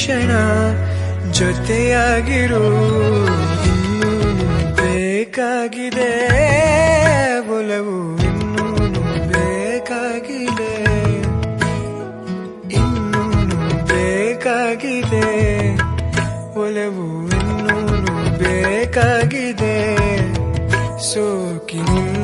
ಕ್ಷಣ ಜೊತೆಯಾಗಿರು. ಇನ್ನೂನು ಬೇಕಾಗಿದೆ ಒಲವು, ಇನ್ನೂನು ಬೇಕಾಗಿದೆ, ಇನ್ನೂನು ಬೇಕಾಗಿದೆ ಒಲವು, ಇನ್ನೂನು ಬೇಕಾಗಿದೆ. ಸೋಕಿನಿಂದ